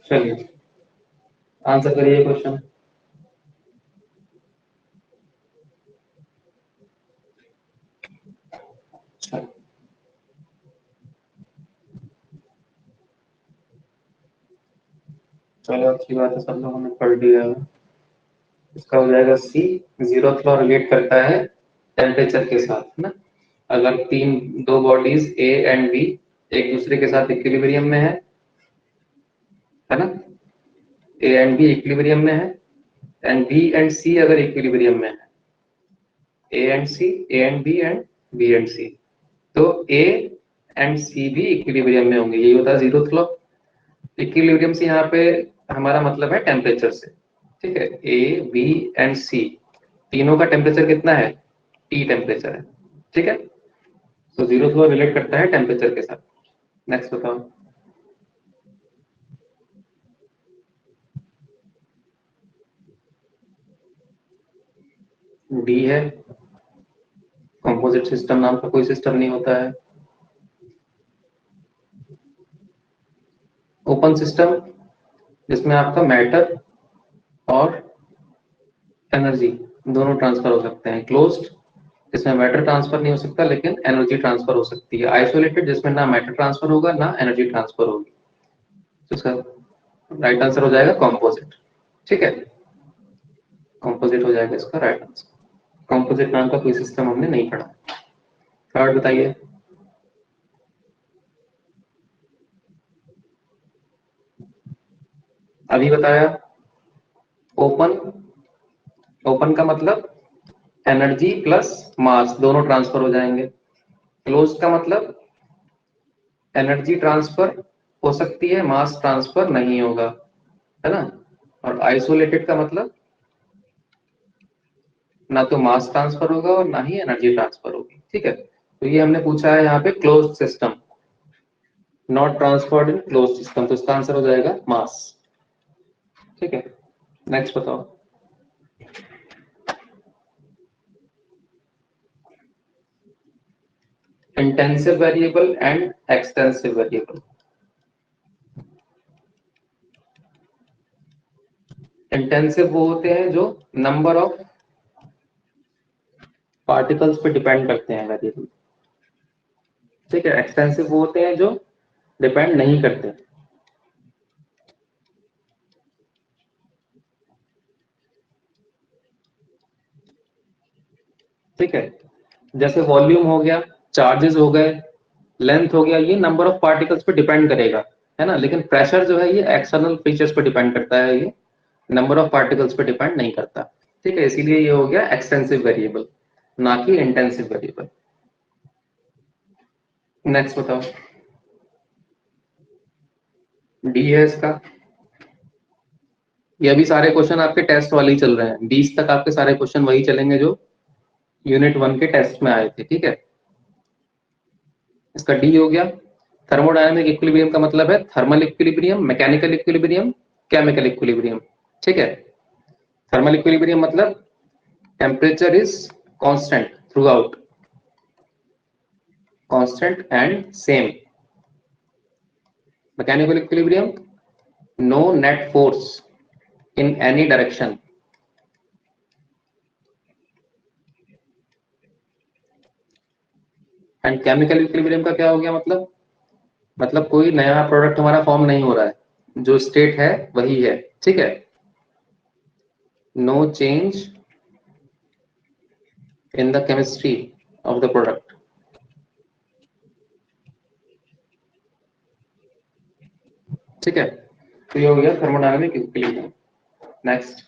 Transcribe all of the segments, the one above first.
चलिए आंसर करिए क्वेश्चन। चलो अच्छी बात है, सब लोगों ने पढ़ लिया है। इसका हो जाएगा सी। जीरोथ लॉ रिलेट करता है टेम्परेचर के साथ, है ना। अगर दो बॉडीज ए एंड बी एक दूसरे के साथ इक्विलिब्रियम में है ना, ए एंड बी इक्विलिब्रियम में है, एंड बी एंड सी अगर इक्विलिब्रियम में है, A and C, A and B and C, तो ए एंड सी भी इक्विलिब्रियम में होंगे। यही होता है जीरोथ लॉ। इक्विलिब्रियम से यहाँ पे हमारा मतलब है टेम्परेचर से, ठीक है। ए बी एंड सी तीनों का टेम्परेचर कितना है, टी टेम्परेचर है, ठीक है। तो जीरोथ लॉ रिलेट करता है टेम्परेचर के साथ। नेक्स्ट बताओ। डी है, कंपोजिट सिस्टम नाम का कोई सिस्टम नहीं होता है। ओपन सिस्टम जिसमें आपका मैटर और एनर्जी दोनों ट्रांसफर हो सकते हैं। क्लोज्ड जिसमें मैटर ट्रांसफर नहीं हो सकता लेकिन एनर्जी ट्रांसफर हो सकती है। आइसोलेटेड जिसमें ना मैटर ट्रांसफर होगा ना एनर्जी ट्रांसफर होगी। तो इसका राइट आंसर हो जाएगा कॉम्पोजिट, ठीक है। कॉम्पोजिट हो जाएगा इसका राइट आंसर। कॉम्पोजिट नाम का कोई सिस्टम हमने नहीं पढ़ा। थर्ड बताइए। अभी बताया ओपन। ओपन का मतलब एनर्जी प्लस मास दोनों ट्रांसफर हो जाएंगे। क्लोज का मतलब एनर्जी ट्रांसफर हो सकती है, मास ट्रांसफर नहीं होगा, है ना। और आइसोलेटेड का मतलब ना तो मास ट्रांसफर होगा और ना ही एनर्जी ट्रांसफर होगी, ठीक है। तो ये हमने पूछा है यहाँ पे close system, not transferred in close system, तो इसका आंसर हो जाएगा मास, ठीक है। नेक्स्ट बताओ। Intensive variable and extensive variable. Intensive वो होते हैं जो नंबर ऑफ पार्टिकल्स पे डिपेंड करते हैं वेरिएबल, ठीक है। एक्सटेंसिव वो होते हैं जो डिपेंड नहीं करते, ठीक है। जैसे वॉल्यूम हो गया, चार्जेस हो गए, लेंथ हो गया, ये नंबर ऑफ पार्टिकल्स पे डिपेंड करेगा, है ना। लेकिन प्रेशर जो है ये एक्सटर्नल फीचर्स पे डिपेंड करता है, ये नंबर ऑफ पार्टिकल्स पे डिपेंड नहीं करता, ठीक है। इसीलिए ये हो गया एक्सटेंसिव वेरिएबल, ना कि इंटेंसिव वेरिएबल। नेक्स्ट बताओ। डी है इसका। ये अभी सारे क्वेश्चन आपके टेस्ट वाले ही चल रहे हैं, 20 तक आपके सारे क्वेश्चन वही चलेंगे जो यूनिट 1 के टेस्ट में आए थे, ठीक है। इसका डी हो गया। थर्मोडायनामिक इक्विलिब्रियम का मतलब है thermal equilibrium, mechanical equilibrium, chemical equilibrium, ठीक है। थर्मल इक्विलिब्रियम मतलब temperature is constant throughout, constant and same. Mechanical equilibrium no net force in any direction, and chemical equilibrium का क्या हो गया मतलब कोई नया प्रोडक्ट हमारा फॉर्म नहीं हो रहा है, जो स्टेट है वही है, ठीक है। No change in the chemistry of the product, ठीक है। तो ये हो गया thermodynamic equilibrium. Next,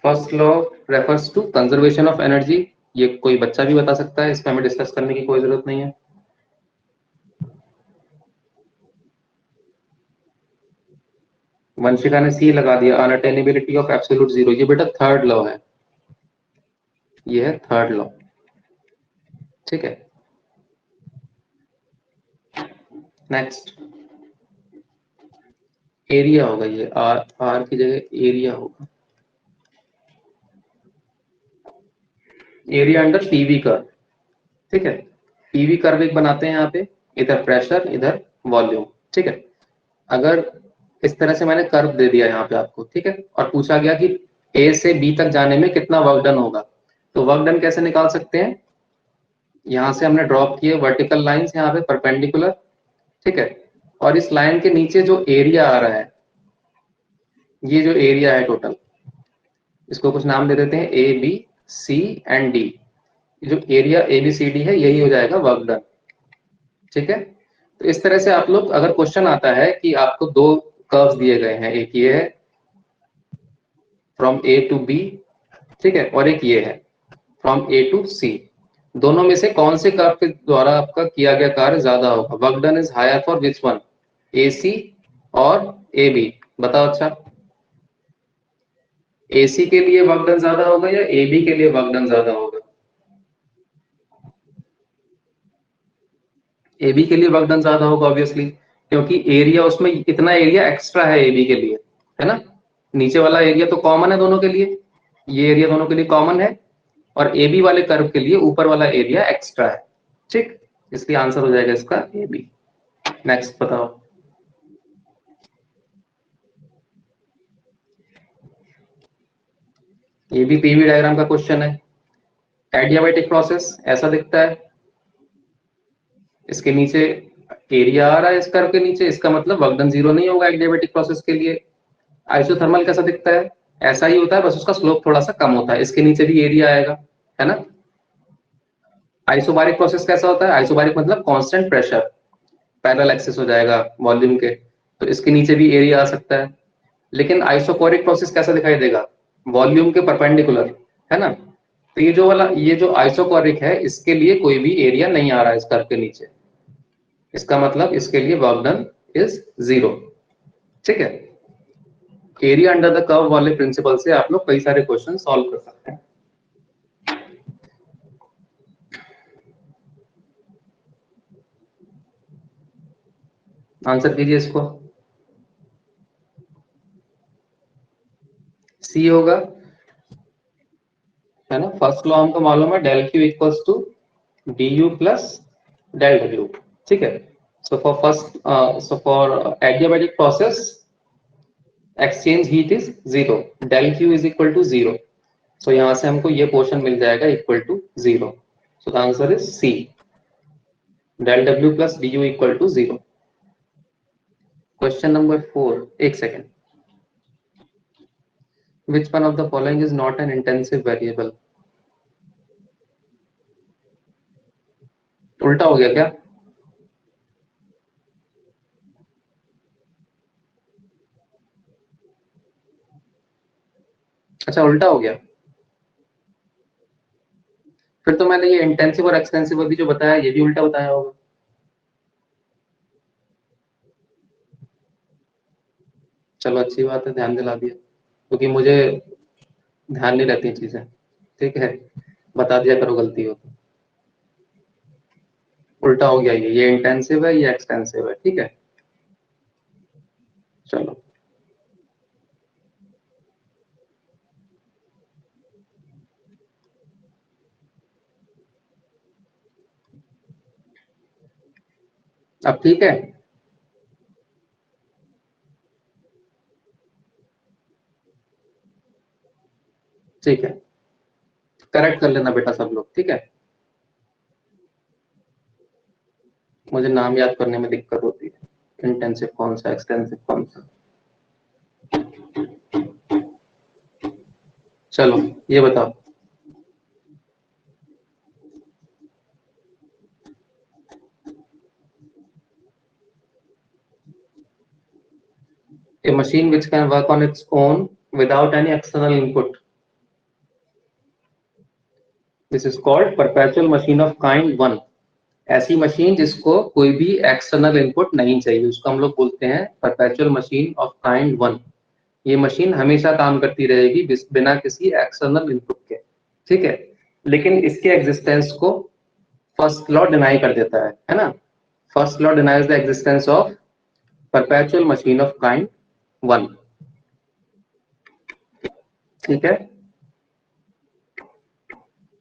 first law refers to conservation of energy. ये कोई बच्चा भी बता सकता है, इसमें हमें डिस्कस करने की कोई जरूरत नहीं है। वंशिका ने सी लगा दिया, अनअटेनेबिलिटी ऑफ एब्सोल्यूट जीरो। ये बेटा थर्ड लॉ है, ये है थर्ड लॉ, ठीक है। नेक्स्ट, एरिया होगा, ये आर, आर की जगह एरिया होगा। एरिया अंडर पीवी कर्व, ठीक है। पीवी कर्व एक बनाते हैं यहाँ पे, इधर प्रेशर इधर वॉल्यूम, ठीक है। अगर इस तरह से मैंने कर्व दे दिया यहाँ पे आपको, ठीक है, और पूछा गया कि ए से बी तक जाने में कितना वर्क डन होगा, तो वर्क डन कैसे निकाल सकते हैं? यहाँ से हमने ड्रॉप किए वर्टिकल लाइंस यहाँ पे परपेंडिकुलर, ठीक है, और इस लाइन के नीचे जो एरिया आ रहा है, ये जो एरिया है टोटल, इसको कुछ नाम दे देते हैं A B C and D. जो area A B C D है यही हो जाएगा वर्क डन, ठीक है। तो इस तरह से आप लोग, अगर क्वेश्चन आता है कि आपको दो कर्व्स दिए गए हैं, एक ये है फ्रॉम ए टू बी, ठीक है, और एक ये है फ्रॉम ए टू सी, दोनों में से कौन से कर्व के द्वारा आपका किया गया कार्य ज्यादा होगा, work done is higher for which one, A C और ए बी? बताओ। अच्छा, ए सी के लिए वर्क डन ज्यादा होगा या ए बी के लिए वर्क डन ज्यादा होगा? ए बी के लिए वर्क डन ज्यादा होगा ऑब्वियसली, क्योंकि एरिया उसमें, इतना एरिया एक्स्ट्रा है ए बी के लिए, है ना। नीचे वाला एरिया तो कॉमन है दोनों के लिए, ये एरिया दोनों के लिए कॉमन है, और ए बी वाले कर्व के लिए ऊपर वाला एरिया एक्स्ट्रा है, ठीक। इसलिए आंसर हो जाएगा इसका ए बी। नेक्स्ट बताओ। ये भी पीवी डायग्राम का क्वेश्चन है। एडियाबैटिक प्रोसेस ऐसा दिखता है, इसके नीचे एरिया आ रहा है इस कर्व के नीचे, इसका मतलब वर्क डन जीरो नहीं होगा एडियाबैटिक प्रोसेस के लिए। आइसोथर्मल कैसा दिखता है? ऐसा ही होता है, बस उसका स्लोप थोड़ा सा कम होता है, इसके नीचे भी एरिया आएगा, है ना। आइसोबारिक प्रोसेस कैसा होता है? आइसोबारिक मतलब कांस्टेंट प्रेशर, पैरेलल एक्सिस हो जाएगा वॉल्यूम के, तो इसके नीचे भी एरिया आ सकता है। लेकिन आइसोकोरिक प्रोसेस कैसा दिखाई देगा? वॉल्यूम के परपेंडिकुलर, है ना। तो ये जो आइसोकोरिक है, इसके लिए कोई भी एरिया नहीं आ रहा है इस कर्व के नीचे, इसका मतलब इसके लिए वर्क डन इज जीरो, ठीक है। एरिया अंडर द कर्व वाले प्रिंसिपल से आप लोग कई सारे क्वेश्चन सॉल्व कर सकते हैं। आंसर कीजिए इसको। सी होगा, है ना। फर्स्ट लॉ हमको मालूम है, del Q equals to D U plus del W, ठीक है। So for adiabatic process exchange heat is zero, del Q is equal to zero, so यहां से हमको ये पोर्शन मिल जाएगा equal to zero, so the answer is C, del W plus D U equal to zero. Question number 4, एक सेकेंड। Which one of the following is not an intensive variable? उल्टा हो गया क्या? अच्छा, उल्टा हो गया। फिर तो मैंने ये इंटेंसिव और एक्सटेंसिव अभी जो बताया, ये भी उल्टा बताया होगा। चलो अच्छी बात है, ध्यान दिला दिया, क्योंकि मुझे ध्यान नहीं रहती चीजें, ठीक है। बता दिया करो गलती हो तो। उल्टा हो गया, ये इंटेंसिव है, ये एक्सटेंसिव है, ठीक है। चलो, अब ठीक है। ठीक है, करेक्ट कर लेना बेटा सब लोग, ठीक है। मुझे नाम याद करने में दिक्कत होती है, इंटेंसिव कौन सा, एक्सटेंसिव कौन सा। चलो, ये बताओ। A machine which can work on its own without any external input, this is called perpetual machine of kind one। ऐसी मशीन जिसको कोई भी एक्सटर्नल इनपुट नहीं चाहिए, उसको हम लोग बोलते हैं perpetual machine of kind one. ये मशीन हमेशा काम करती रहेगी बिना किसी एक्सटर्नल इनपुट के, ठीक है। लेकिन इसके एग्जिस्टेंस को फर्स्ट लॉ डिनाई कर देता है ना। First law denies the existence of perpetual machine of kind one, ठीक है।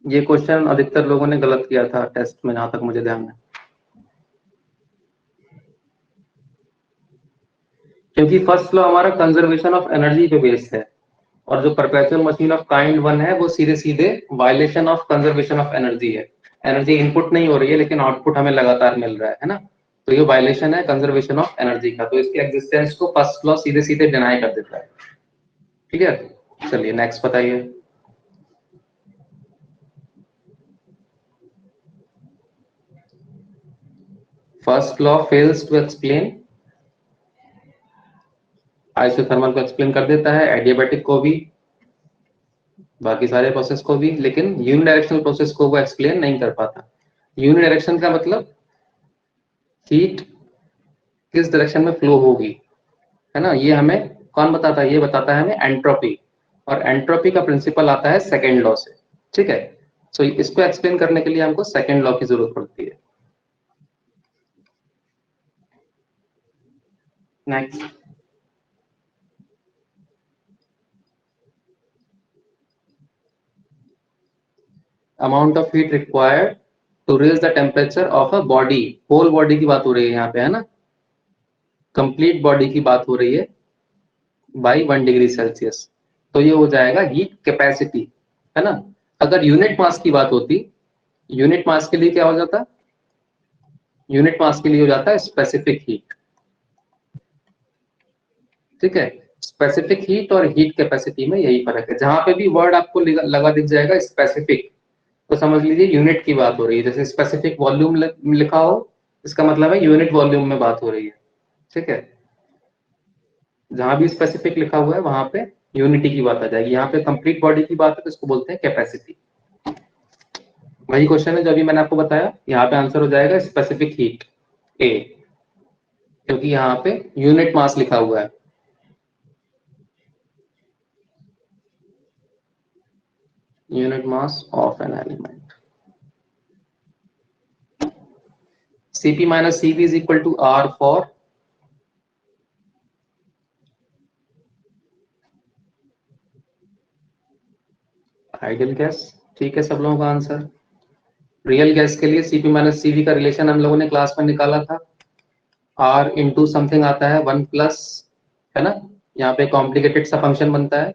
ये क्वेश्चन अधिकतर लोगों ने गलत किया था टेस्ट में, जहां तक मुझे ध्यान है। क्योंकि फर्स्ट लॉ हमारा कंजर्वेशन ऑफ एनर्जी पे बेस्ड है, और जो परपेचुअल मशीन ऑफ काइंड 1 है वो सीधे सीधे violation of conservation of energy है। एनर्जी इनपुट नहीं हो रही है लेकिन आउटपुट हमें लगातार मिल रहा है ना, तो ये वायलेशन है कंजर्वेशन ऑफ एनर्जी का, तो इसके एग्जिस्टेंस को फर्स्ट लॉ सीधे सीधे डिनाई कर देता है। ठीक है, चलिए नेक्स्ट बताइए। First law fails to explain, isothermal को एक्सप्लेन कर देता है, एडियाबैटिक को भी, बाकी सारे प्रोसेस को भी, लेकिन यूनिडायरेक्शनल प्रोसेस को वो एक्सप्लेन नहीं कर पाता। यूनिडायरेक्शन का मतलब हीट किस डायरेक्शन में फ्लो होगी, है ना, ये हमें कौन बताता है, ये बताता है हमें एंट्रोपी, और एंट्रोपी का प्रिंसिपल आता है सेकेंड लॉ से। ठीक है, सो इसको एक्सप्लेन करने के लिए हमको सेकेंड लॉ की जरूरत पड़ती है। Next, amount of heat required to raise the temperature of a body, whole body की बात हो रही है यहाँ पे, है ना, कंप्लीट बॉडी की बात हो रही है, बाई 1 डिग्री सेल्सियस, तो ये हो जाएगा हीट कैपेसिटी, है ना। अगर यूनिट मास की बात होती, यूनिट मास के लिए क्या हो जाता, यूनिट मास के लिए हो जाता है स्पेसिफिक हीट। ठीक है, स्पेसिफिक हीट और हीट कैपेसिटी में यही फर्क है, जहां पे भी वर्ड आपको लगा दिख जाएगा स्पेसिफिक, तो समझ लीजिए यूनिट की बात हो रही है। जैसे स्पेसिफिक वॉल्यूम लिखा हो, इसका मतलब है यूनिट वॉल्यूम में बात हो रही है। ठीक है, जहां भी स्पेसिफिक लिखा हुआ है वहां पे यूनिटी की बात आ जाएगी, यहाँ पे कंप्लीट बॉडी की बात है तो इसको बोलते हैं कैपेसिटी। वही क्वेश्चन है जो अभी मैंने आपको बताया, यहाँ पे आंसर हो जाएगा स्पेसिफिक हीट ए, क्योंकि यहाँ पे यूनिट मास लिखा हुआ है। Unit mass of an element, Cp minus Cv is equal to R for ideal gas. ठीक है, सब लोगों का आंसर। रियल गैस के लिए Cp माइनस Cv का रिलेशन हम लोगों ने क्लास में निकाला था, R इंटू समथिंग आता है 1 प्लस, है ना, यहाँ पे कॉम्प्लिकेटेड सा फंक्शन बनता है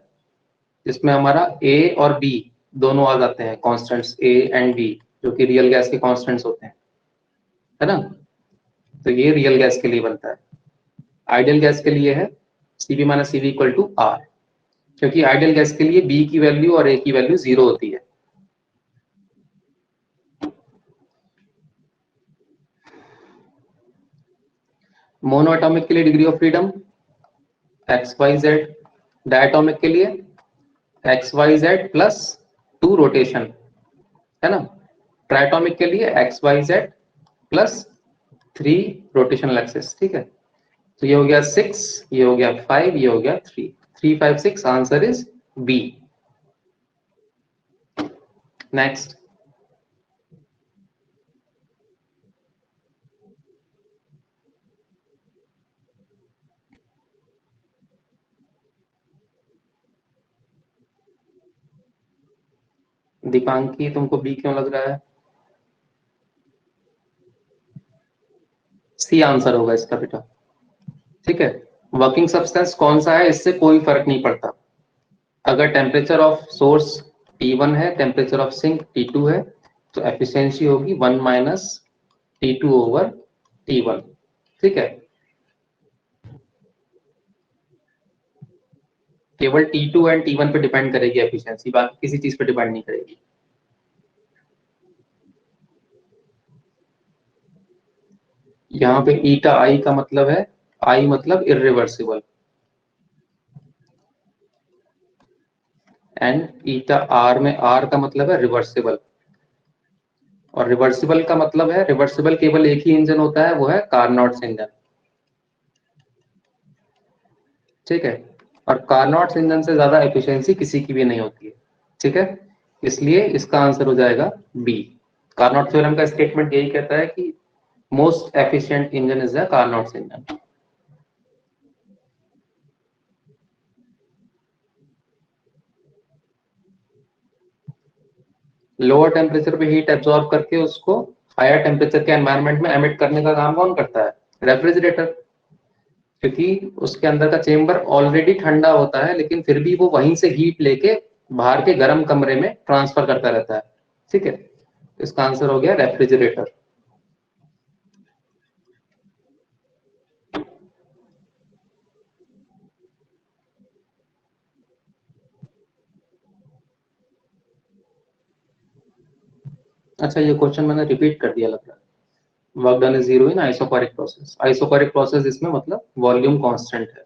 जिसमें हमारा A और B दोनों आ जाते हैं, कॉन्स्टेंट्स A एंड B जो कि रियल गैस के कॉन्स्टेंट्स होते हैं, है ना, तो ये रियल गैस के लिए बनता है। आइडियल गैस के लिए है Cp minus Cv equal to R, क्योंकि आइडियल गैस के लिए B की वैल्यू और A की वैल्यू 0 होती है। मोनोएटॉमिक के लिए degree of freedom XYZ, diatomic के लिए XYZ प्लस 2 रोटेशन, है ना, ट्राइटोमिक के लिए XYZ प्लस 3 रोटेशनल एक्सेस। ठीक है, तो ये हो गया 6, ये हो गया 5, ये हो गया 3, 3 5 6, आंसर इज बी। नेक्स्ट, दीपांकी तुमको बी क्यों लग रहा है? सी आंसर होगा इसका बेटा। ठीक है, वर्किंग सब्सटेंस कौन सा है इससे कोई फर्क नहीं पड़ता, अगर टेम्परेचर ऑफ सोर्स T1 है, टेम्परेचर ऑफ सिंक T2 है, तो एफिशिएंसी होगी 1 माइनस T2 ओवर T1। ठीक है, केवल T2 एंड T1 पे डिपेंड करेगी एफिशिएंसी, बाकी किसी चीज पे डिपेंड नहीं करेगी। यहाँ पे ईटा आई का मतलब है, आई मतलब इरिवर्सिबल, एंड ईटा आर में आर का मतलब है रिवर्सिबल, और रिवर्सिबल का मतलब है, रिवर्सिबल केवल एक ही इंजन होता है, वो है कार्नोट्स इंजन। ठीक है, और कार्नोट्स इंजन से ज्यादा एफिशिएंसी किसी की भी नहीं होती है। ठीक है, इसलिए इसका आंसर हो जाएगा बी। कार्नोट थ्योरम का स्टेटमेंट यही कहता है कि most efficient engine is the Carnot's engine. Lower temperature पे हीट एब्जॉर्ब करके उसको हायर टेम्परेचर के एनवायरनमेंट में एमिट करने का काम कौन करता है? रेफ्रिजरेटर। क्योंकि उसके अंदर का चेम्बर ऑलरेडी ठंडा होता है, लेकिन फिर भी वो वहीं से हीट लेके बाहर के गर्म कमरे में ट्रांसफर करता रहता है। ठीक है, इसका आंसर हो गया रेफ्रिजरेटर। अच्छा, ये क्वेश्चन मैंने रिपीट कर दिया लग रहा है। Work done is zero in isochoric process. Isochoric process इसमें मतलब वॉल्यूम कांस्टेंट है।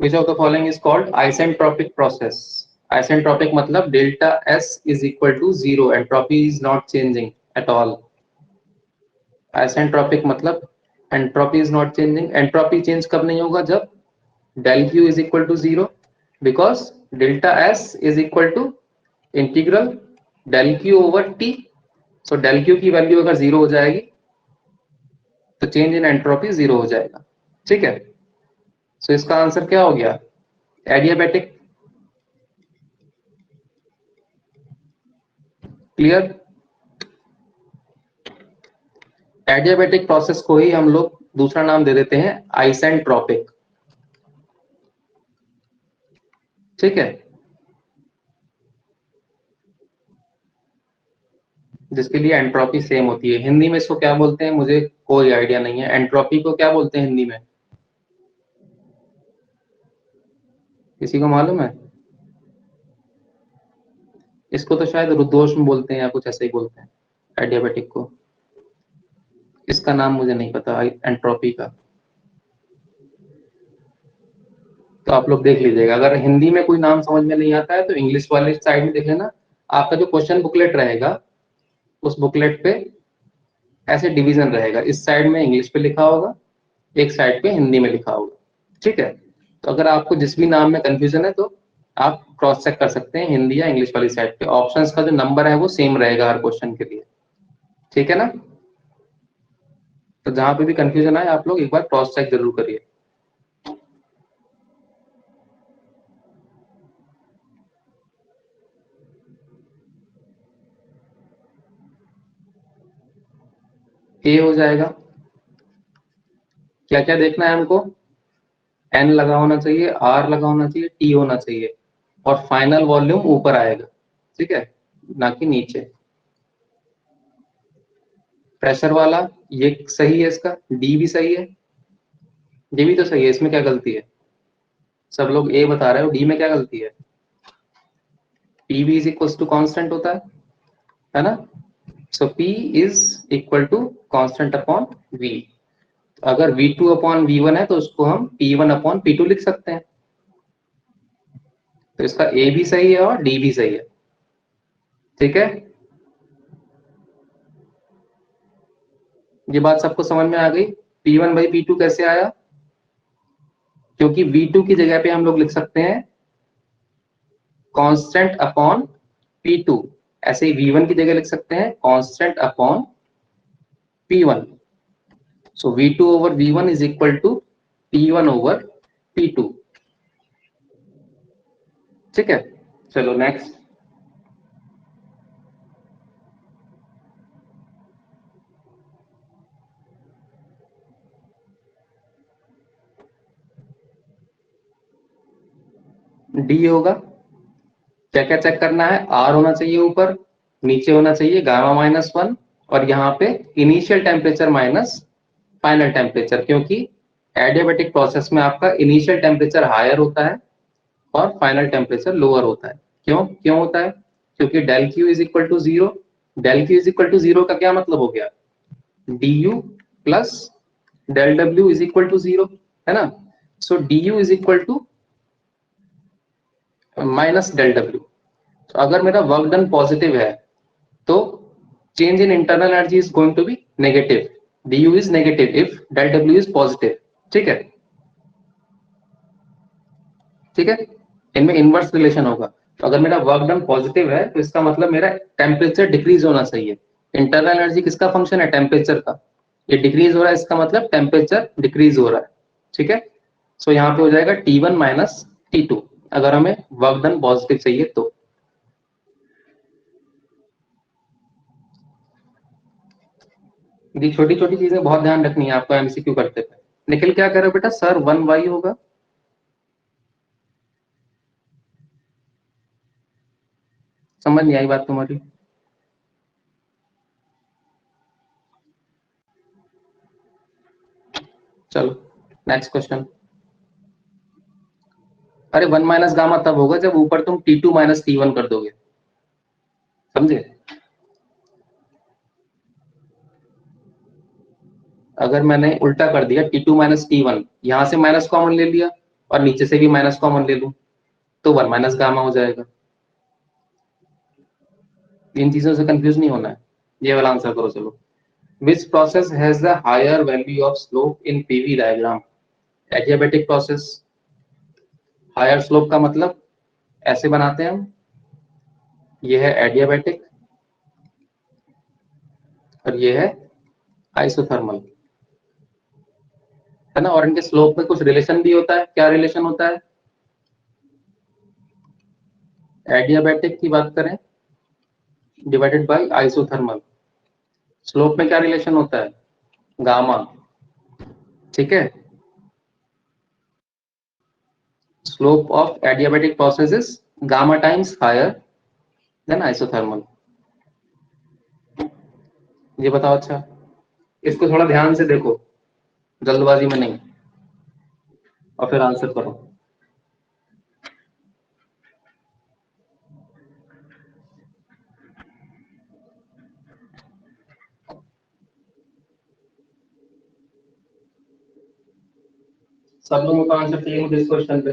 Which of the following is called isentropic process? Isentropic मतलब delta S is equal to zero, entropy is not changing at all. Isentropic मतलब entropy is not changing. Entropy change कब नहीं होगा? जब del Q is equal to zero, because delta S is equal to integral del Q over T. So del Q की value अगर zero हो जाएगी तो चेंज इन एंट्रोपी जीरो हो जाएगा। ठीक है, सो इसका आंसर क्या हो गया? एडियाबैटिक। क्लियर? एडियाबैटिक प्रोसेस को ही हम लोग दूसरा नाम दे देते हैं आइसेंट्रोपिक। ठीक है, जिसके लिए एंट्रोपी सेम होती है। हिंदी में इसको क्या बोलते हैं मुझे कोई आइडिया नहीं है। एंट्रोपी को क्या बोलते हैं हिंदी में? किसी को मालूम है? इसको तो शायद रुद्धोष में बोलते हैं या कुछ ऐसे ही बोलते हैं एडियाबैटिक को। इसका नाम मुझे नहीं पता एंट्रोपी का, तो आप लोग देख लीजिएगा। अगर हिंदी में कोई नाम समझ में नहीं आता है तो इंग्लिश वाले साइड में देख लेना। आपका जो क्वेश्चन बुकलेट रहेगा उस बुकलेट पे ऐसे डिवीजन रहेगा, इस साइड में इंग्लिश पे लिखा होगा, एक साइड पे हिंदी में लिखा होगा। ठीक है, तो अगर आपको जिस भी नाम में कंफ्यूजन है तो आप क्रॉस चेक कर सकते हैं हिंदी या इंग्लिश वाली साइड पे। ऑप्शंस का जो नंबर है वो सेम रहेगा हर क्वेश्चन के लिए। ठीक है ना? तो जहां पे भी कंफ्यूजन आए आप लोग एक बार क्रॉस चेक जरूर करिए। ए हो जाएगा। क्या क्या देखना है हमको? एन लगा होना चाहिए, आर लगा होना चाहिए, टी होना चाहिए, और फाइनल वॉल्यूम ऊपर आएगा। ठीक है, ना कि नीचे। प्रेशर वाला ये सही है, इसका डी भी सही है, डी भी तो सही है। इसमें क्या गलती है? सब लोग ए बता रहे हो, डी में क्या गलती है? P V is equal to constant होता है ना? So P is equal to constant upon V. अगर V2 अपॉन V1 है तो उसको हम P1 अपॉन P2 लिख सकते हैं। तो इसका ए भी सही है और डी भी सही है। ठीक है, ये बात सबको समझ में आ गई? P1 बाई P2 कैसे आया? क्योंकि V2 की जगह पे हम लोग लिख सकते हैं कांस्टेंट अपॉन P2, ऐसे ही V1 की जगह लिख सकते हैं constant upon P1। So V2 over V1 is equal to P1 over P2। ठीक है, चलो नेक्स्ट। डी होगा। क्या क्या चेक करना है? आर होना चाहिए ऊपर, नीचे होना चाहिए गामा माइनस वन, और यहाँ पे initial temperature minus final temperature, क्योंकि एडियाबैटिक प्रोसेस में आपका इनिशियल टेम्परेचर हायर होता है और फाइनल टेम्परेचर लोअर होता है। क्यों क्यों होता है? क्योंकि del Q is equal to zero. Del Q is equal to zero का क्या मतलब हो गया? D U plus del W is equal to zero, है ना? So D U is equal to minus del W. तो अगर मेरा वर्क डन पॉजिटिव है तो change in internal energy is going to be negative. du is negative if del w is positive. ठीक है, ठीक है, इनमें इनवर्स रिलेशन होगा। तो अगर मेरा वर्क डन पॉजिटिव है तो इसका मतलब मेरा टेम्परेचर डिक्रीज होना चाहिए। इंटरनल एनर्जी किसका फंक्शन है? टेम्परेचर का। ये डिक्रीज हो रहा है, इसका मतलब टेम्परेचर डिक्रीज हो रहा है। ठीक है, सो यहाँ पे हो जाएगा T1 माइनस T2 अगर हमें वर्क डन पॉजिटिव चाहिए तो। ये छोटी छोटी चीजें बहुत ध्यान रखनी है आपको एमसीक्यू करते हुए। निखिल क्या कह रहे हो बेटा? सर 1y होगा, समझ नहीं आई बात तुम्हारी। चलो नेक्स्ट क्वेश्चन। अरे 1 माइनस गामा तब होगा जब ऊपर तुम T2 माइनस T1 कर दोगे, समझे? अगर मैंने उल्टा कर दिया T2 माइनस T1, यहां से माइनस कॉमन ले लिया और नीचे से भी माइनस कॉमन ले लूं, तो 1 माइनस गामा हो जाएगा। इन चीजों से कंफ्यूज नहीं होना है, ये वाला आंसर करो। चलो, which process has the higher value of slope in PV diagram? Adiabatic process. Higher slope का मतलब ऐसे बनाते हैं हम, ये है एडियाबेटिक और ये है आइसोथर्मल, है ना? और इनके स्लोप में कुछ रिलेशन भी होता है। क्या रिलेशन होता है? एडियाबेटिक की बात करें डिवाइडेड बाय आइसोथर्मल, स्लोप में क्या रिलेशन होता है? गामा, ठीक है? Slope of adiabatic process is gamma times higher than isothermal. ये बताओ। अच्छा, इसको थोड़ा ध्यान से देखो, जल्दबाजी में नहीं, और फिर आंसर करो। सब लोगों का आंसर चाहिए मुझे इस क्वेश्चन पे।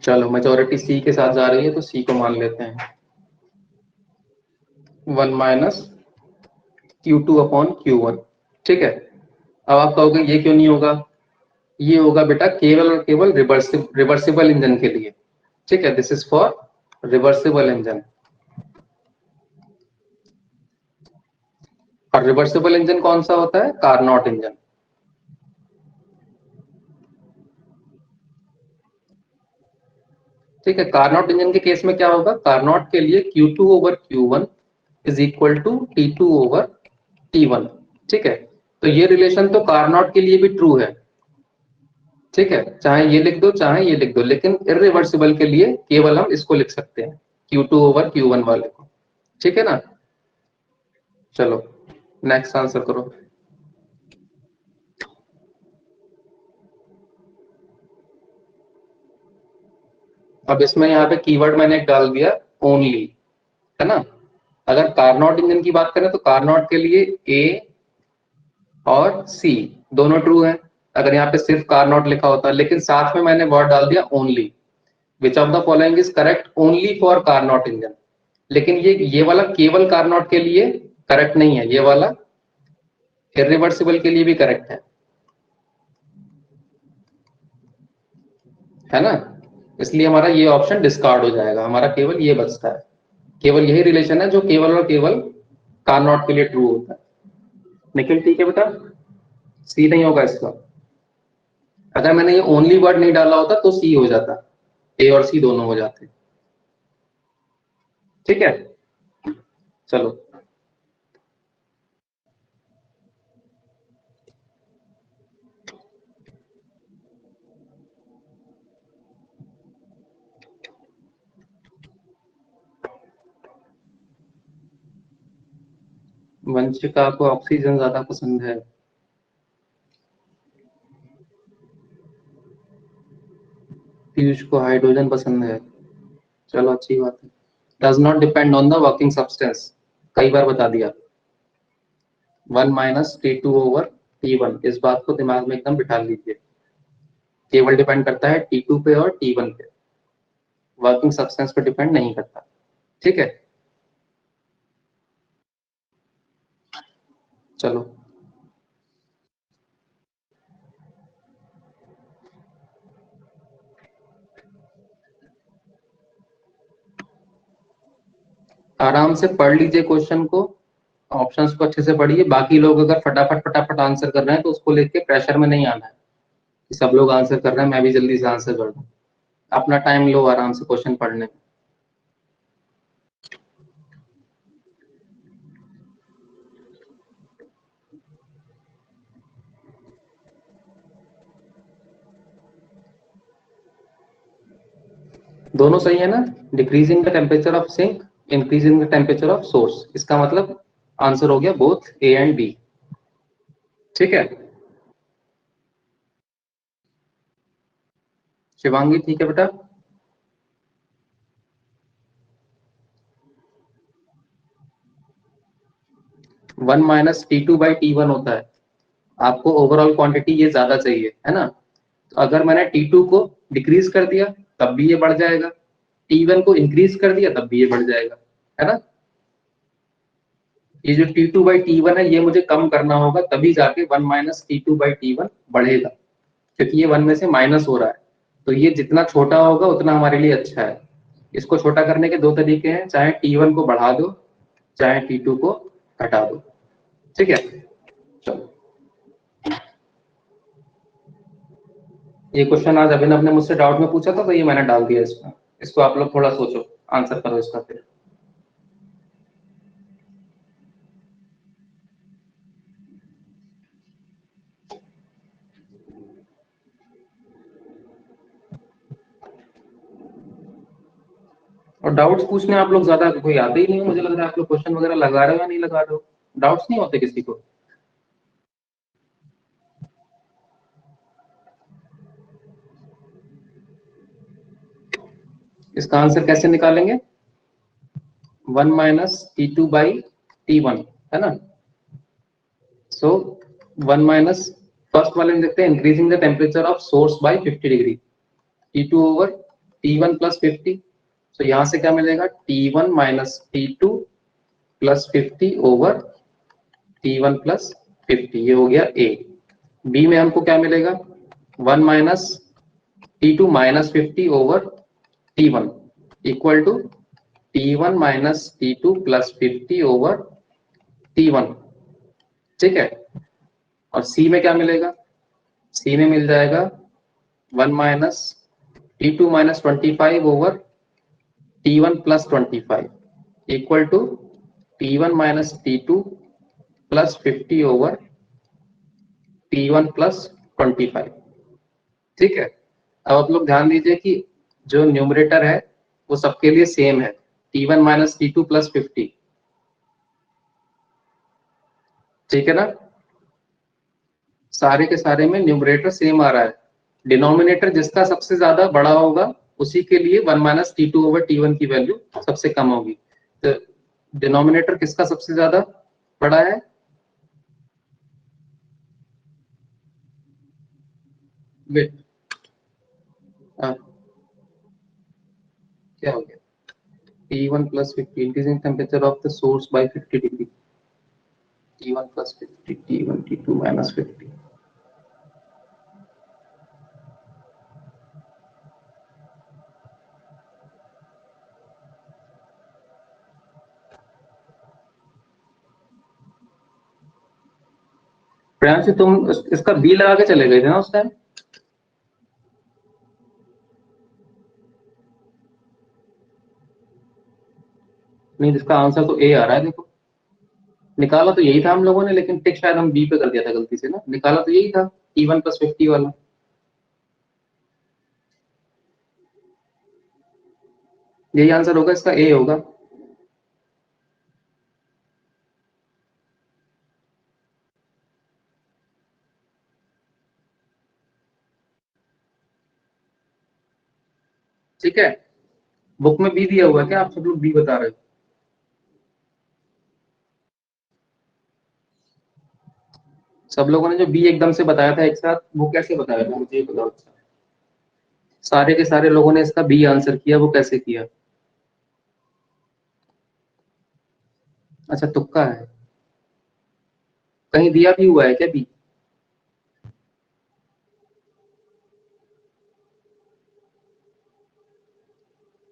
चलो, मेजोरिटी सी के साथ जा रही है तो सी को मान लेते हैं। 1 माइनस Q2 अपॉन Q1, ठीक है? अब आप कहोगे ये क्यों नहीं होगा? ये होगा बेटा केवल और केवल रिवर्सिबल इंजन के लिए, ठीक है? This is for reversible engine. और रिवर्सिबल इंजन कौन सा होता है? कार्नोट इंजन, ठीक है? कार्नोट इंजन के केस में क्या होगा? कार्नोट के लिए Q2 over Q1 is equal to T2 over T1, ठीक है? तो ये रिलेशन तो कार्नोट के लिए भी ट्रू है, ठीक है? चाहे ये लिख दो चाहे ये लिख दो, लेकिन इरिवर्सिबल के लिए केवल हम इसको लिख सकते हैं, Q2 ओवर Q1 वाले को, ठीक है ना? चलो नेक्स्ट आंसर करो। अब इसमें यहाँ पे कीवर्ड मैंने एक डाल दिया, ओनली, है ना? अगर कार्नोट इंजन की बात करें तो कार्नोट के लिए ए और सी दोनों ट्रू है, अगर यहाँ पे सिर्फ कार्नोट लिखा होता, लेकिन साथ में मैंने वर्ड डाल दिया only. Which of the following is correct only for Carnot engine? लेकिन ये वाला केवल कार्नोट के लिए करेक्ट नहीं है, ये वाला इरिवर्सिबल के लिए भी करेक्ट है ना? इसलिए हमारा ये ऑप्शन डिस्कार्ड हो जाएगा, हमारा केवल ये बचता है। केवल यही रिलेशन है जो केवल और केवल कार्नोट के लिए ट्रू होता है। निखिल ठीक है बेटा? सी नहीं होगा इसका। अगर मैंने ये ओनली वर्ड नहीं डाला होता तो सी हो जाता, ए और सी दोनों हो जाते, ठीक है? चलो, वंशिका को ऑक्सीजन ज्यादा पसंद है, पीयूष को हाइड्रोजन पसंद है। चलो अच्छी बात है। Does not depend on the working substance, कई बार बता दिया। 1 माइनस T2 ओवर T1, इस बात को दिमाग में एकदम बिठा लीजिए। केवल डिपेंड करता है T2 पे और T1 पे, वर्किंग सब्सटेंस पे डिपेंड नहीं करता, ठीक है? चलो, आराम से पढ़ लीजिए क्वेश्चन को, ऑप्शंस को अच्छे से पढ़िए। बाकी लोग अगर फटाफट फटाफट आंसर कर रहे हैं तो उसको लेके प्रेशर में नहीं आना है कि सब लोग आंसर कर रहे हैं, मैं भी जल्दी से आंसर कर दूं। अपना टाइम लो आराम से क्वेश्चन पढ़ने में। दोनों सही है ना, decreasing the temperature of sink, increasing the temperature of source, इसका मतलब आंसर हो गया बोथ ए एंड बी। ठीक है शिवांगी, ठीक है बेटा। 1 माइनस T2/T1 होता है, आपको ओवरऑल क्वांटिटी ये ज्यादा चाहिए है ना, तो अगर मैंने T2 को डिक्रीज कर दिया तब भी ये बढ़ जाएगा, T1 को इंक्रीज कर दिया तब भी ये बढ़ जाएगा, है ना। ये जो T2/T1 है ये मुझे कम करना होगा, तभी जाके 1 माइनस T2/T1 बढ़ेगा, क्योंकि ये 1 में से माइनस हो रहा है, तो ये जितना छोटा होगा उतना हमारे लिए अच्छा है। इसको छोटा करने के दो तरीके हैं, चाहे T1 को बढ़ा दो चाहे T2 को घटा दो। ठीक है चलो, ये क्वेश्चन आज अभिनव ने मुझसे डाउट में पूछा था तो ये मैंने डाल दिया इसमें, इसको आप लोग थोड़ा सोचो, आंसर करो इसका फिर। और डाउट्स पूछने आप लोग ज्यादा कोई आते ही नहीं हो, मुझे लग रहा है आप लोग क्वेश्चन वगैरह लगा रहे हो या नहीं लगा रहे हो, डाउट्स नहीं होते किसी को। इसका आंसर कैसे निकालेंगे, 1 माइनस T2/T1 है ना, सो 1 माइनस, फर्स्ट वाले में देखते हैं increasing the temperature of source by 50 degree, T2 over T1 plus 50, तो यहां से क्या मिलेगा T1 minus T2 plus 50 over T1 plus 50, ये हो गया ए। बी में हमको क्या मिलेगा 1 minus T2 minus 50 over T1 equal to T1 minus T2 plus 50 over T1। ठीक है, और सी में क्या मिलेगा, सी में मिल जाएगा 1 minus T2 minus 25 over T1 plus 25 equal to T1 minus T2 plus 50 over T1 plus 25। ठीक है, अब आप लोग ध्यान दीजिए कि जो न्यूमरेटर है वो सबके लिए सेम है, T1 माइनस T2 प्लस 50। ठीक है ना, सारे के सारे में न्यूमरेटर सेम आ रहा है, डिनोमिनेटर जिसका सबसे ज्यादा बड़ा होगा उसी के लिए 1 माइनस T2 ओवर T1 की वैल्यू सबसे कम होगी। तो डिनोमिनेटर किसका सबसे ज्यादा बड़ा है, वेट क्या हो गया T1 plus 50 increasing temperature of the source by 50 degree, T1 plus 50 T1 T2 minus 50। Priyanshu तुम इसका बी लगा के चले गए थे ना उस टाइम, नहीं इसका आंसर तो ए आ रहा है देखो, निकाला तो यही था हम लोगों ने, लेकिन टिक शायद हम बी पे कर दिया था गलती से ना, निकाला तो यही था T1 प्लस 50 वाला। यही आंसर होगा, इसका ए होगा। ठीक है, बुक में बी दिया हुआ है क्या, आप सब लोग बी बता रहे हो। सब लोगों ने जो बी एकदम से बताया था एक साथ, वो कैसे बताया था मुझे ये बताओ। सारे के सारे लोगों ने इसका बी आंसर किया, वो कैसे किया। अच्छा तुक्का है, कहीं दिया भी हुआ है क्या बी।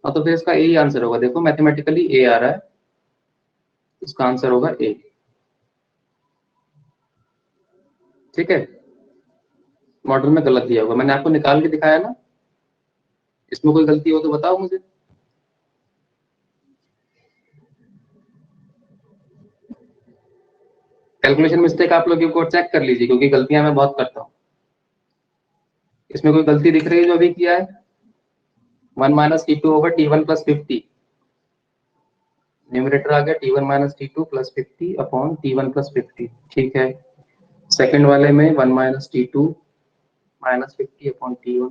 हाँ तो फिर इसका ए ही आंसर होगा, देखो मैथमेटिकली ए आ रहा है, इसका आंसर होगा ए। ठीक है, मॉडल में गलत दिया होगा, मैंने आपको निकाल के दिखाया ना। इसमें कोई गलती हो तो बताओ मुझे। कैलकुलेशन मिस्टेक आप लोग को चेक कर लीजिए, क्योंकि गलतियां मैं बहुत करता हूँ। इसमें कोई गलती दिख रही है जो अभी किया है? 1 minus T two over T one plus 50, numerator आ गया T1 minus T two plus 50 upon T1 plus 50, ठीक है। सेकंड वाले में 1 minus T two minus 50 upon T1,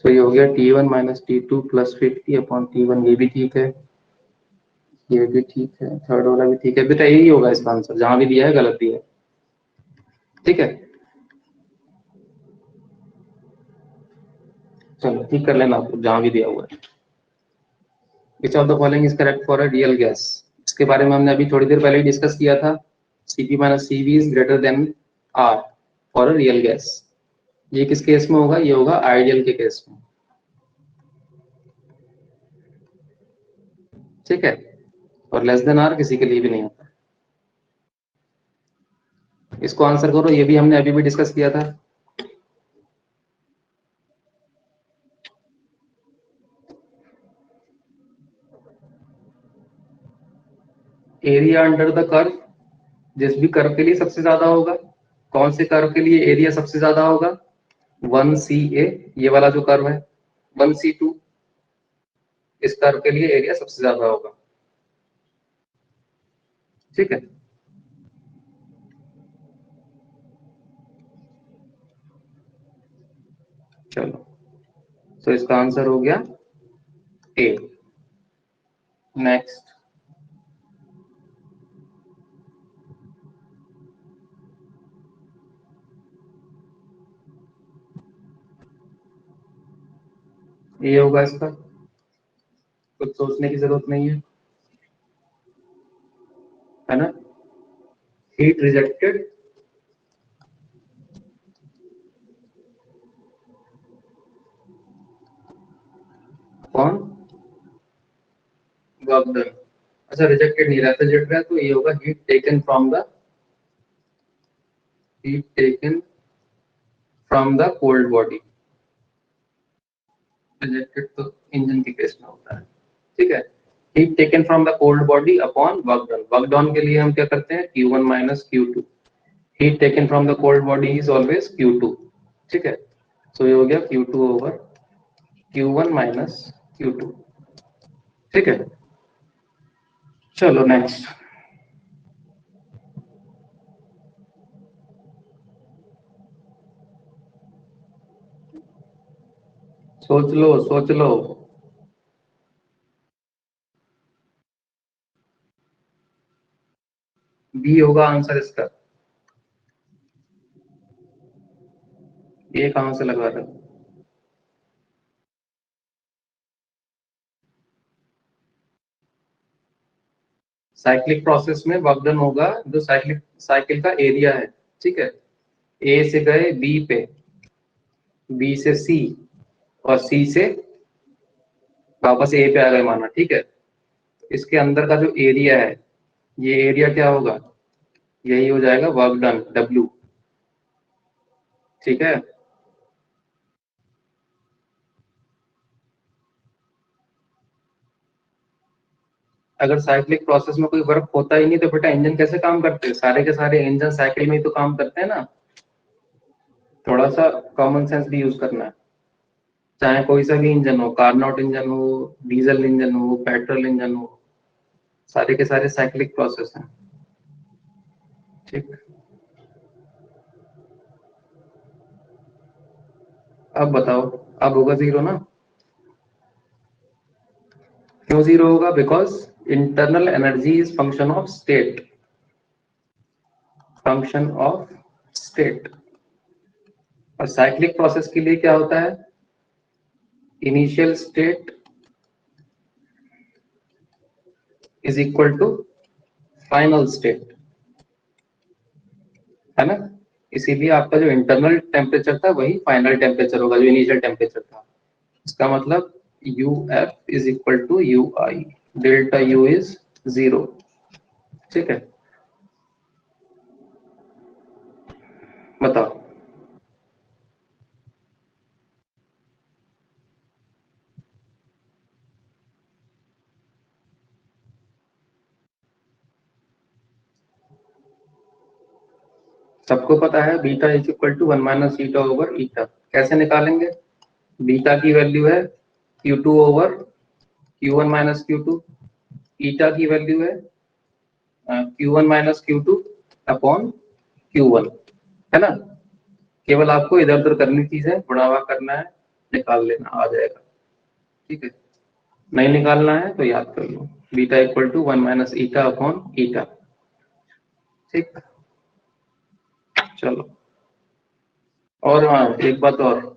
तो ये हो गया T1 minus T two plus 50 upon T1, ये भी ठीक है, ये भी ठीक है, थर्ड वाला भी ठीक है। बेटा यही होगा इसका आंसर, जहां भी दिया है गलत दिया है, ठीक है। चलो ठीक कर लेना आप जहां भी दिया हुआ है। Which of the following is correct for a real gas, इसके बारे में हमने अभी थोड़ी देर पहले डिस्कस किया था। Cp minus Cv is greater than R for a real gas. ये किस केस में होगा? ये होगा आइडियल के केस में, ठीक है। और लेस देन R किसी के लिए भी नहीं होता। इसको आंसर करो, ये भी हमने अभी भी डिस्कस किया था। एरिया अंडर द कर्व, जिस भी कर्व के लिए सबसे ज्यादा होगा। कौन से कर्व के लिए एरिया सबसे ज्यादा होगा? 1CA, ये वाला जो कर्व है। 1C2, इस कर्व के लिए एरिया सबसे ज्यादा होगा, ठीक है। चलो, तो इसका आंसर हो गया ए। नेक्स्ट, ये होगा इसका, कुछ सोचने की जरूरत नहीं है ना। Heat rejected upon work done. अच्छा, रिजेक्टेड नहीं, रेफ्रिजरेटर है, तो ये होगा heat taken from the cold body. Rejected तो इंजन के केस में होता है, ठीक है। Heat taken from the cold body upon work done. Work done के लिए हम क्या करते हैं? Q1 minus Q2। Heat taken from the cold body is always Q2, ठीक है। तो ये हो गया Q2 over Q1 minus Q2, ठीक है। चलो नेक्स्ट, सोच लो सोच लो। बी होगा आंसर इसका। ये कहां से लगा था? साइक्लिक प्रोसेस में वर्क डन होगा जो साइकिल का एरिया है, ठीक है। ए से गए बी पे, बी से सी, और सी से वापस ए पे आ गए माना, ठीक है। इसके अंदर का जो एरिया है, ये एरिया क्या होगा? यही हो जाएगा वर्क डन, W, ठीक है। अगर साइक्लिक प्रोसेस में कोई वर्क होता ही नहीं तो बेटा इंजन कैसे काम करते हैं? सारे के सारे इंजन साइकिल में ही तो काम करते हैं ना। थोड़ा सा कॉमन सेंस भी यूज करना है। चाहे कोई सा भी इंजन हो, कार्नोट इंजन हो, डीजल इंजन हो, पेट्रोल इंजन हो, सारे के सारे साइक्लिक प्रोसेस हैं, ठीक। अब बताओ, अब होगा जीरो ना? क्यों जीरो होगा? Because internal energy is function of state, function of state. और साइक्लिक प्रोसेस के लिए क्या होता है? Initial state is equal to final state, है ना। इसीलिए आपका जो इंटरनल टेम्परेचर था वही फाइनल टेम्परेचर होगा जो इनिशियल टेम्परेचर था। इसका मतलब UF is equal to UI, delta U is zero, ठीक है। बताओ। सबको पता है beta is equal to 1 minus eta over eta. कैसे निकालेंगे? बीटा की वैल्यू है Q2 over Q1 minus Q2, ईटा की वैल्यू है Q1 minus Q2 upon Q1, है ना। केवल आपको इधर उधर करनी चीज है, बढ़ावा करना है, निकाल लेना, आ जाएगा। ठीक है, नहीं निकालना है तो याद कर लो, beta equal to 1 minus eta upon eta. ठीक, चलो। और हाँ, एक बात और,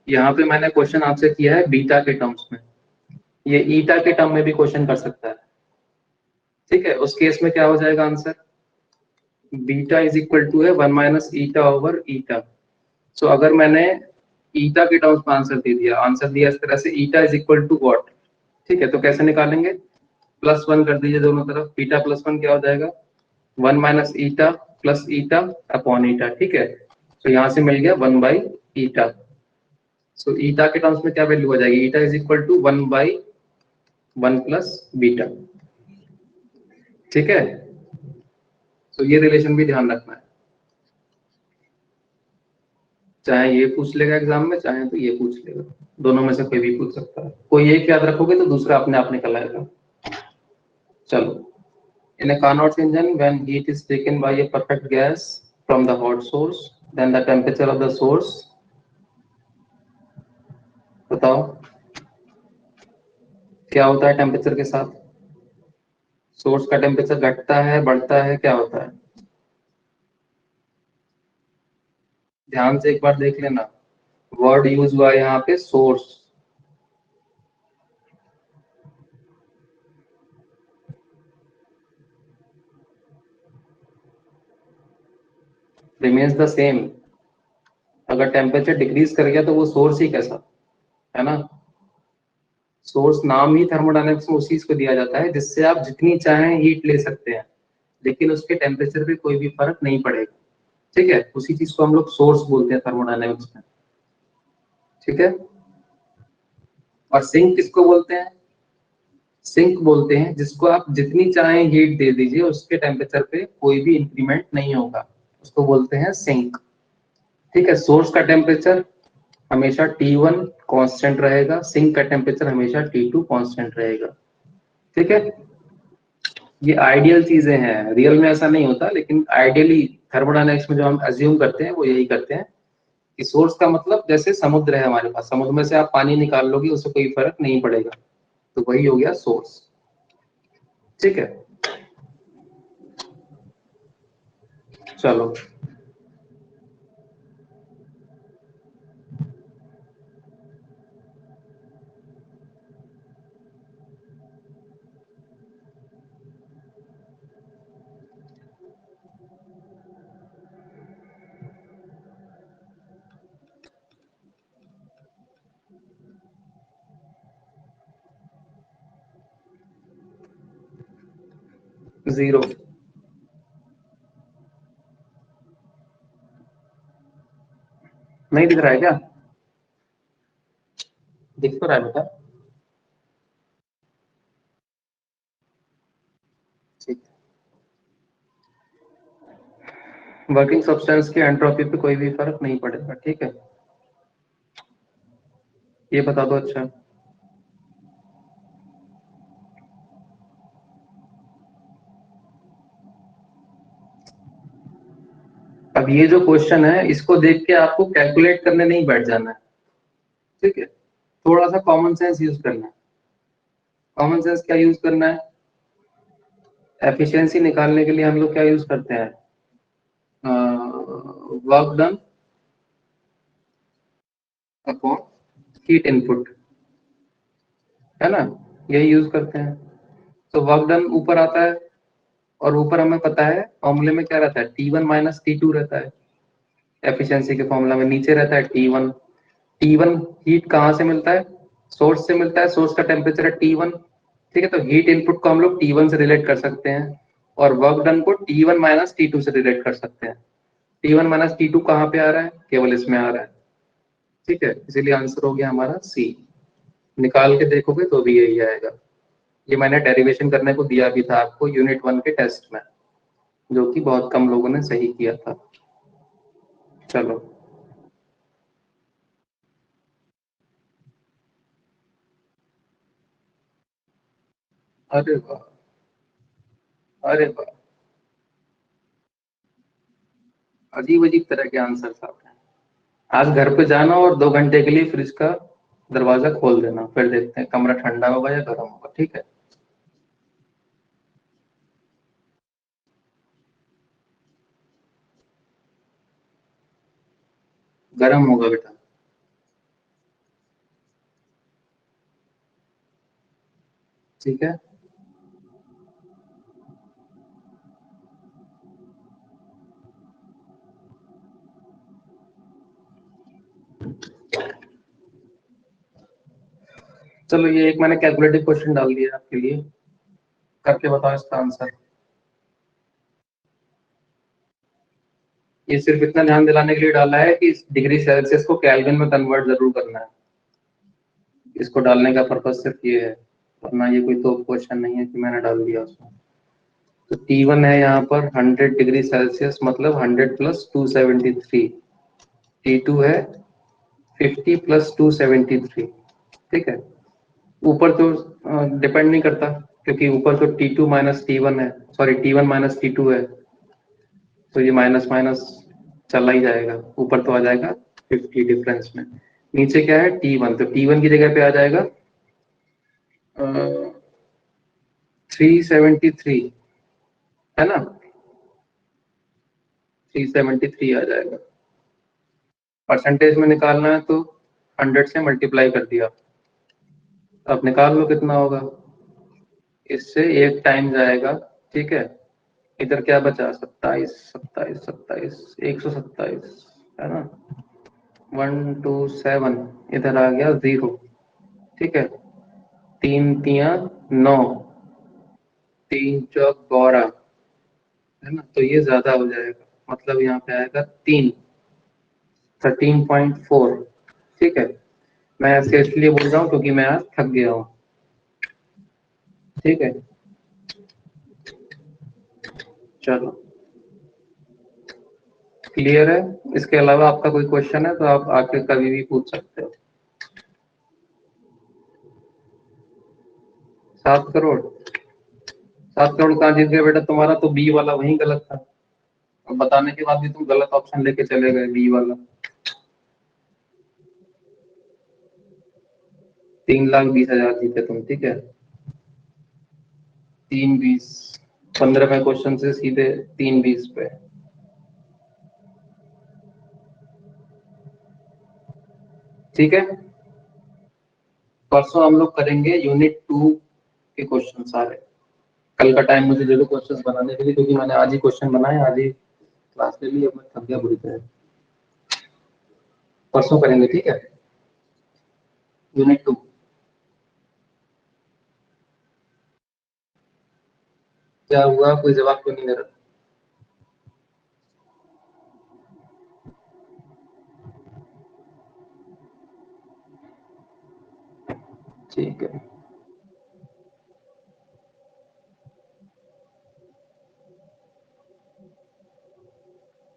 यहाँ पे मैंने क्वेश्चन आपसे किया है बीटा के टर्म्स में, ये ईटा के टर्म में भी क्वेश्चन कर सकता है। ठीक है, उस केस में क्या हो जाएगा answer? Beta is equal to है 1 माइनस ईटा ओवर ईटा। सो अगर मैंने ईटा के टर्म्स में आंसर दिया इस तरह से, eta is equal to what. ठीक है, तो कैसे निकालेंगे? +1 कर दीजिए दोनों तरफ, बीटा +1 क्या हो जाएगा? 1 minus eta plus eta upon eta. ठीक है, तो यहाँ से मिल गया 1 बाई ईटा। सो ईटा के टर्म्स में क्या वैल्यू हो जाएगी? Eta is equal to 1 by 1 plus beta. ठीक है, तो ये रिलेशन भी ध्यान रखना है, चाहे ये पूछ लेगा एग्जाम में, चाहे तो ये पूछ लेगा, दोनों में से कोई भी पूछ सकता है। कोई एक याद रखोगे तो दूसरा अपने आप निकल आएगा। चलो, in a Carnot engine, when heat is taken by a perfect gas from the hot source, then the temperature of the source, बताओ क्या होता है टेम्परेचर के साथ? सोर्स का टेम्परेचर घटता है, बढ़ता है, क्या होता है? ध्यान से एक बार देख लेना, वर्ड यूज हुआ है यहाँ पे सोर्स। Remains the same. अगर टेम्परेचर डिक्रीज कर गया तो वो सोर्स ही कैसा, है ना। सोर्स नाम ही थर्मोडायनेमिक्स में उस चीज को दिया जाता है जिससे आप जितनी चाहें हीट ले सकते हैं, लेकिन उसके टेम्परेचर पे कोई भी फर्क नहीं पड़ेगा। ठीक है, उसी चीज को हम लोग सोर्स बोलते हैं थर्मोडायनेमिक्स में। ठीक है, और सिंक किसको बोलते हैं? सिंक बोलते हैं जिसको आप जितनी चाहें हीट दे दीजिए, उसके टेम्परेचर पे कोई भी इंक्रीमेंट नहीं होगा, उसको बोलते हैं सिंक। ठीक है, सोर्स का टेम्परेचर हमेशा T1 कांस्टेंट रहेगा, सिंक का टेम्परेचर हमेशा T2 कांस्टेंट रहेगा। ठीक है, ये आइडियल चीजें हैं, रियल में ऐसा नहीं होता, लेकिन आइडियली थर्मोडायनेमिक्स में जो हम अज्यूम करते हैं वो यही करते हैं कि सोर्स का मतलब जैसे समुद्र है हमारे पास, समुद्र में से आप पानी निकाल लोगे उससे कोई फर्क नहीं पड़ेगा, तो वही हो गया सोर्स। ठीक है, चलो। जीरो। नहीं दिख रहा है क्या? दिख तो रहा है बेटा। ठीक, वर्किंग सब्सटेंस की एंट्रोपी पे कोई भी फर्क नहीं पड़ेगा। ठीक है, ये बता दो। अच्छा, अब ये जो क्वेश्चन है इसको देख के आपको कैलकुलेट करने नहीं बैठ जाना है। ठीक है, थोड़ा सा कॉमन सेंस यूज करना है। कॉमन सेंस क्या यूज करना है? एफिशिएंसी निकालने के लिए हम लोग क्या यूज करते हैं? Work done upon heat input, है ना, यही यूज करते हैं। तो वर्क डन ऊपर आता है, और ऊपर हमें पता है फॉर्मूले में क्या रहता है, T1 माइनस T2 रहता है। एफिशिएंसी के फॉर्मूला में नीचे रहता है T1। T1 हीट कहाँ से मिलता है? सोर्स से मिलता है, सोर्स का टेम्परेचर है T1। ठीक है, तो हीट इनपुट को हम लोग T1 से रिलेट कर सकते हैं, और वर्क डन को T1 माइनस T2 से रिलेट कर सकते हैं। T1 माइनस T2 कहाँ पे आ रहा है? केवल इसमें आ रहा है। ठीक है, इसीलिए आंसर हो गया हमारा सी। निकाल के देखोगे तो भी यही आएगा। ये मैंने डेरिवेशन करने को दिया भी था आपको यूनिट 1 के टेस्ट में। जो कि बहुत कम लोगों ने सही किया था। चलो, अरे वाह, अरे वाह, अजीब अजीब तरह के आंसर साहब। आज घर पे जाना और 2 घंटे के लिए फ्रिज का दरवाजा खोल देना, फिर देखते हैं कमरा ठंडा होगा या गर्म होगा। ठीक है, गर्म होगा बेटा। ठीक है, चलो ये एक मैंने कैलकुलेटिव क्वेश्चन डाल दिया आपके लिए, करके बताओ इसका आंसर। ये सिर्फ इतना ध्यान दिलाने के लिए डाला है कि डिग्री सेल्सियस को केल्विन में कन्वर्ट जरूर करना है। इसको डालने का पर्पज सिर्फ ये है, वरना ये कोई तो क्वेश्चन नहीं है कि मैंने डाल दिया उसमें। तो T1 है यहाँ पर 100 डिग्री सेल्सियस, मतलब 100 + 273। T2 है 50 + 273। ठीक है, ऊपर तो डिपेंड नहीं करता, क्योंकि ऊपर तो T2 - T1 है, सॉरी T1 - T2 है, तो ये माइनस माइनस चला ही जाएगा, ऊपर तो आ जाएगा 50 डिफरेंस में। नीचे क्या है T1, तो T1 की जगह पे आ जाएगा 373, है ना, 373 आ जाएगा। परसेंटेज में निकालना है तो 100 से मल्टीप्लाई कर दिया, अब निकाल लो कितना होगा। इससे एक टाइम जाएगा। ठीक है, इधर क्या बचा, 27 27 27, 127, है ना, 127, इधर आ गया 0। ठीक है, 3 × 3 = 9, 3 × 4 = 12, है ना, तो ये ज्यादा हो जाएगा, मतलब यहाँ पे आएगा 13.4। ठीक है, मैं ऐसे इसलिए बोल रहा हूँ क्योंकि मैं आज थक गया हूँ। ठीक है, चलो, क्लियर है। इसके अलावा आपका कोई क्वेश्चन है तो आप आके कभी भी पूछ सकते हो। 7 करोड़, 7 करोड़ कहाँ जीत गए बेटा, तुम्हारा तो बी वाला वहीं गलत था, और बताने के बाद भी तुम गलत ऑप्शन लेके चले गए, बी वाला। 3,20,000 जीते तुम। ठीक है, 3 20, 15वें क्वेश्चन से सीधे 3 20 पे। ठीक है, परसों हम लोग करेंगे यूनिट 2 के क्वेश्चन सारे। कल का टाइम मुझे दे दो क्वेश्चन बनाने के लिए, क्योंकि मैंने आज ही क्वेश्चन बनाए, आज ही क्लास ले ली, अब मैं थक गया बुरी तरह। परसों करेंगे, ठीक है, यूनिट 2। क्या हुआ, कोई जवाब क्यों नहीं दे रहा? ठीक है,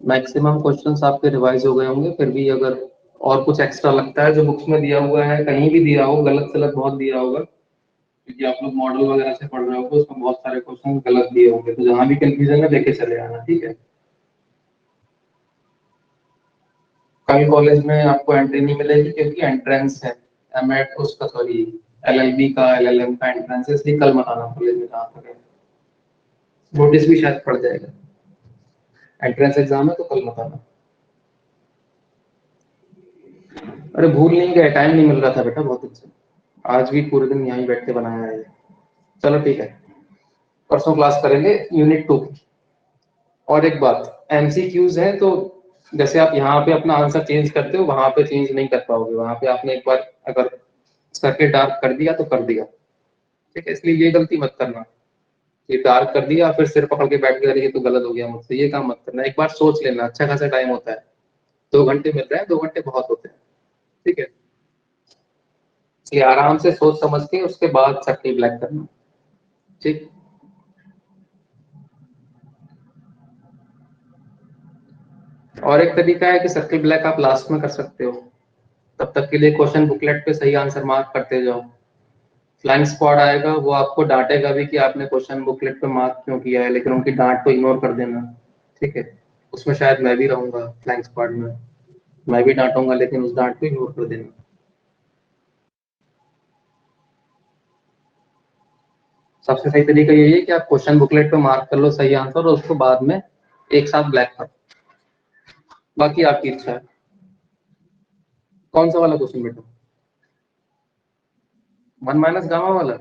मैक्सिमम क्वेश्चंस आपके रिवाइज हो गए होंगे, फिर भी अगर और कुछ एक्स्ट्रा लगता है जो बुक्स में दिया हुआ है, कहीं भी दिया हो, गलत सलत बहुत दिया होगा, क्योंकि आप लोग मॉडल वगैरह से पढ़ रहे हो, उसमें बहुत सारे क्वेश्चन गलत दिए होंगे, तो जहां भी कंफ्यूजन है लेके चले आना। ठीक है, कल कॉलेज में आपको एंट्री नहीं मिलेगी, क्योंकि एंट्रेंस है, एमएट उसका, सॉरी एलएलबी का, एलएलएम का एंट्रेंस है, इसलिए कल मत आना कॉलेज में, जहाँ तक है। नोटिस भी शायद पड़ जाएगा, एंट्रेंस एग्जाम है तो कल मत आना। अरे भूल नहीं गए, टाइम नहीं मिल रहा था बेटा बहुत अच्छा, आज भी पूरे दिन यहीं बैठ के बनाया है। चलो ठीक है, परसों क्लास करेंगे यूनिट 2 की। और एक बात, एमसीक्यूज है तो जैसे आप यहाँ पे अपना आंसर चेंज करते हो, वहां पे चेंज नहीं कर पाओगे, वहां पे आपने एक बार अगर सर्किट डार्क कर दिया तो कर दिया। ठीक है, इसलिए ये गलती मत करना, ये डार्क कर दिया फिर सिर पकड़ के बैठ गया, ये तो गलत हो गया मुझसे, ये काम मत करना, एक बार सोच लेना, अच्छा खासा टाइम होता है, 2 घंटे मिल रहे हैं, 2 घंटे बहुत होते हैं। ठीक है, इसलिए आराम से सोच समझ के उसके बाद सर्किट ब्लैक करना। ठीक, और एक तरीका है कि सर्किल ब्लैक आप लास्ट में कर सकते हो, तब तक के लिए क्वेश्चन बुकलेट पे सही आंसर मार्क करते जाओ। फ्लाइंग स्क्वाड आएगा, वो आपको डांटेगा भी कि आपने क्वेश्चन बुकलेट पे मार्क क्यों किया है, लेकिन उनकी डांट को इग्नोर कर देना, ठीक है। उसमें शायद मैं भी रहूंगा फ्लाइंग स्क्वाड में, मैं भी डांटूंगा, लेकिन उस डांट को इग्नोर कर देना। सबसे सही तरीका यही है कि आप क्वेश्चन बुकलेट पे मार्क कर लो सही आंसर, और उसको बाद में एक साथ ब्लैक कर, बाकी आपकी इच्छा है। कौन सा वाला क्वेश्चन बेटा? 1 - गामा वाला?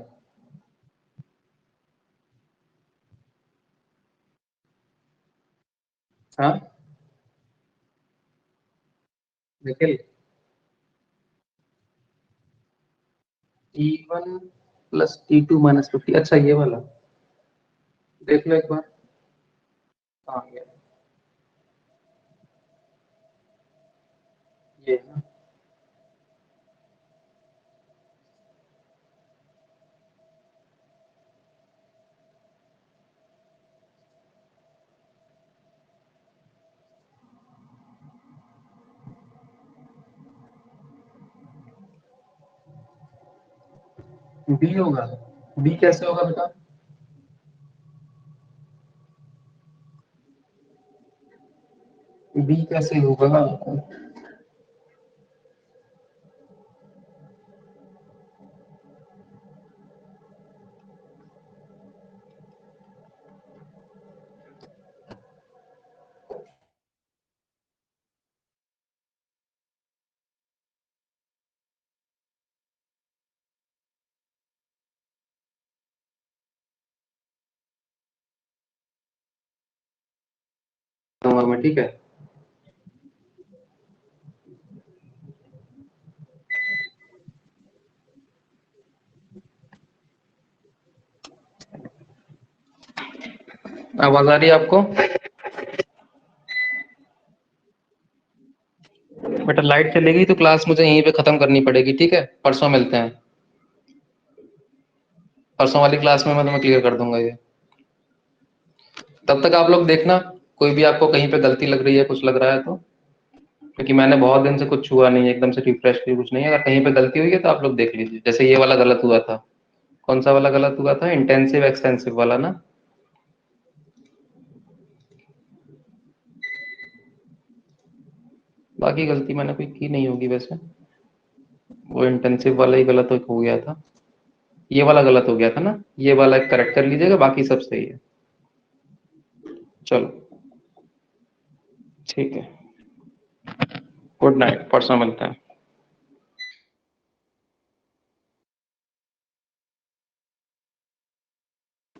हाँ, निखिल, T1 + T2 - 50, अच्छा ये वाला देख लो एक बार। हाँ ये है ना। बी होगा। बी कैसे होगा बेटा? बी कैसे होगा? नंबर में, ठीक है। आवाज आ रही है आपको? बेटा लाइट चलेगी तो क्लास मुझे यहीं पे खत्म करनी पड़ेगी, ठीक है। परसों मिलते हैं, परसों वाली क्लास में मैं तुम्हें क्लियर कर दूंगा ये। तब तक आप लोग देखना, कोई भी आपको कहीं पे गलती लग रही है, कुछ लग रहा है तो, क्योंकि मैंने बहुत दिन से कुछ छुआ नहीं है, एकदम से रिफ्रेश भी कुछ नहीं है। अगर कहीं पे गलती हुई है तो आप लोग देख लीजिए, जैसे ये वाला गलत हुआ था। कौन सा वाला गलत हुआ था? इंटेंसिव एक्सटेंसिव वाला ना? बाकी गलती मैंने कोई की नहीं होगी वैसे, वो इंटेंसिव वाला ही गलत हो गया था। ये वाला गलत हो गया था ना, ये वाला करेक्ट कर लीजिएगा, बाकी सब सही है। चलो ठीक है, गुड नाइट, परसों मिलते हैं।